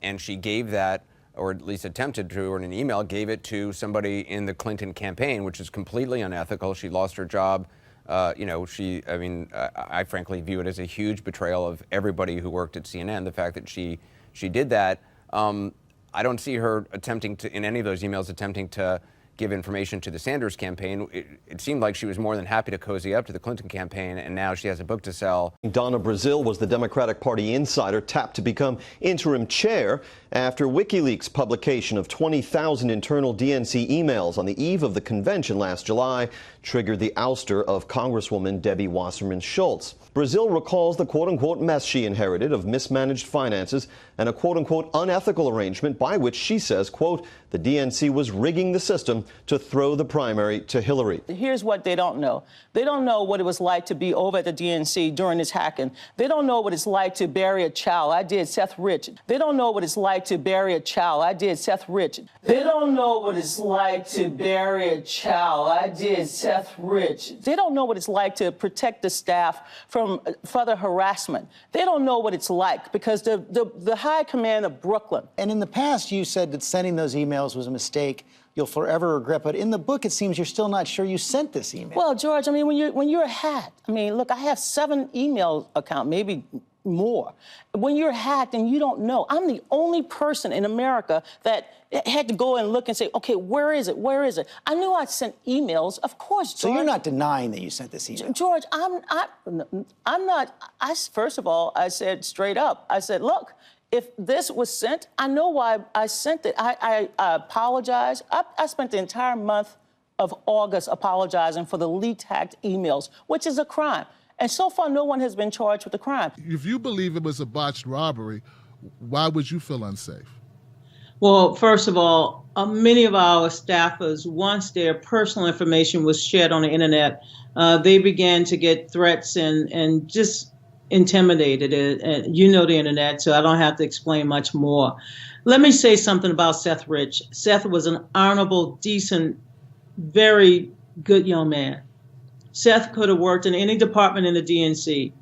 and she gave that, or at least attempted to, or in an email, gave it to somebody in the Clinton campaign, which is completely unethical. She lost her job. I frankly view it as a huge betrayal of everybody who worked at CNN, the fact that she did that. I don't see her attempting to, in any of those emails, attempting to give information to the Sanders campaign. It seemed like she was more than happy to cozy up to the Clinton campaign, and now she has a book to sell. Donna Brazile was the Democratic Party insider tapped to become interim chair after WikiLeaks' publication of 20,000 internal DNC emails on the eve of the convention last July triggered the ouster of Congresswoman Debbie Wasserman Schultz. Brazile recalls the quote-unquote mess she inherited of mismanaged finances and a quote-unquote unethical arrangement by which she says, quote, the DNC was rigging the system to throw the primary to Hillary. Here's what they don't know. They don't know what it was like to be over at the DNC during this hacking. They don't know what it's like to bury a child. I did Seth Rich. They don't know what it's like to bury a child. I did Seth Rich. They don't know what it's like to bury a child. I did Seth Rich. They don't know what it's like to protect the staff from further harassment. They don't know what it's like because the high command of Brooklyn. And in the past, you said that sending those emails was a mistake. You'll forever regret, but in the book, it seems you're still not sure you sent this email. Well, George, I mean, when you're hacked, I mean, look, I have 7 email accounts, maybe more. When you're hacked and you don't know, I'm the only person in America that had to go and look and say, okay, where is it? Where is it? I knew I'd sent emails, of course, George. So you're not denying that you sent this email? George, I'm not. First of all, I said straight up, I said, look, if this was sent, I know why I sent it. I apologize. I spent the entire month of August apologizing for the leaked, hacked emails, which is a crime. And so far, no one has been charged with the crime. If you believe it was a botched robbery, why would you feel unsafe? Well, first of all, many of our staffers, once their personal information was shared on the internet, they began to get threats and just intimidated. And you know the internet, so I don't have to explain much more. Let me say something about Seth Rich. Seth was an honorable, decent, very good young man. Seth could have worked in any department in the DNC.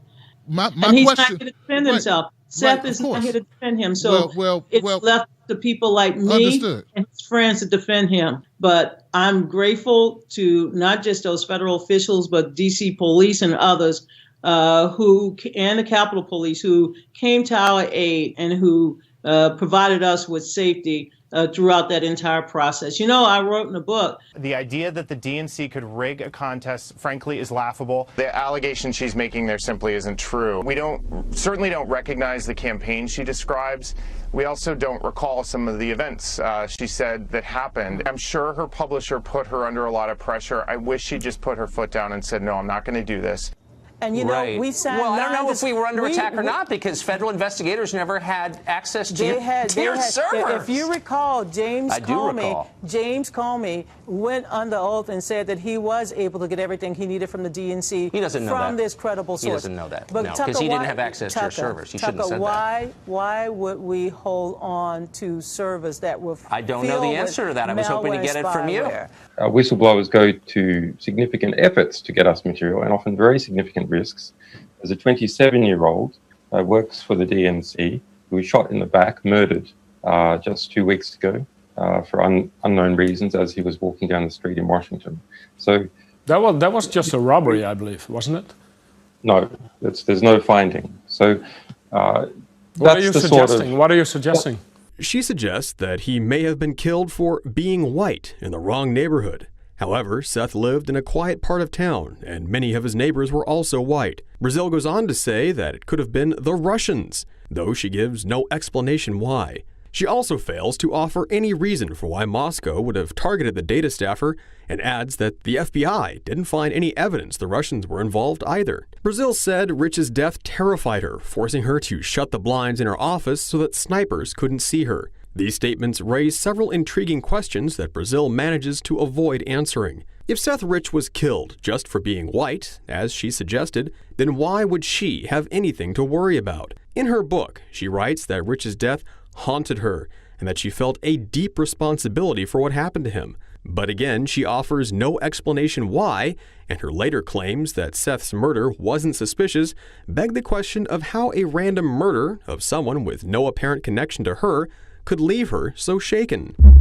And he's not here to defend himself. Seth is not here to defend him. So it's left to people like me and his friends to defend him. But I'm grateful to not just those federal officials, but DC police and others and the Capitol Police who came to our aid and who provided us with safety throughout that entire process. You know, I wrote in a book. The idea that the DNC could rig a contest, frankly, is laughable. The allegation she's making there simply isn't true. We certainly don't recognize the campaign she describes. We also don't recall some of the events she said that happened. I'm sure her publisher put her under a lot of pressure. I wish she just put her foot down and said, no, I'm not going to do this. And, you know, we signed. Well, I don't know if we were under attack or not because federal investigators never had access to your servers. If you recall, James Comey went under oath and said that he was able to get everything he needed from the DNC. He doesn't know from that. this credible source. He doesn't know that. But no, because he didn't have access to your servers. He shouldn't have said that. Why would we hold on to servers that were I don't know the answer to that. I was hoping to get it from you. Whistleblowers go to significant efforts to get us material and often very significant risks. There's a 27-year-old works for the DNC who was shot in the back, murdered just 2 weeks ago for unknown reasons as he was walking down the street in Washington. So that was just a robbery, I believe, wasn't it? No, there's no finding. So what are you suggesting? What are you suggesting? She suggests that he may have been killed for being white in the wrong neighborhood. However, Seth lived in a quiet part of town, and many of his neighbors were also white. Brazile goes on to say that it could have been the Russians, though she gives no explanation why. She also fails to offer any reason for why Moscow would have targeted the data staffer and adds that the FBI didn't find any evidence the Russians were involved either. Brazile said Rich's death terrified her, forcing her to shut the blinds in her office so that snipers couldn't see her. These statements raise several intriguing questions that Brazile manages to avoid answering. If Seth Rich was killed just for being white, as she suggested, then why would she have anything to worry about? In her book, she writes that Rich's death haunted her and that she felt a deep responsibility for what happened to him. But again, she offers no explanation why, and her later claims that Seth's murder wasn't suspicious beg the question of how a random murder of someone with no apparent connection to her could leave her so shaken.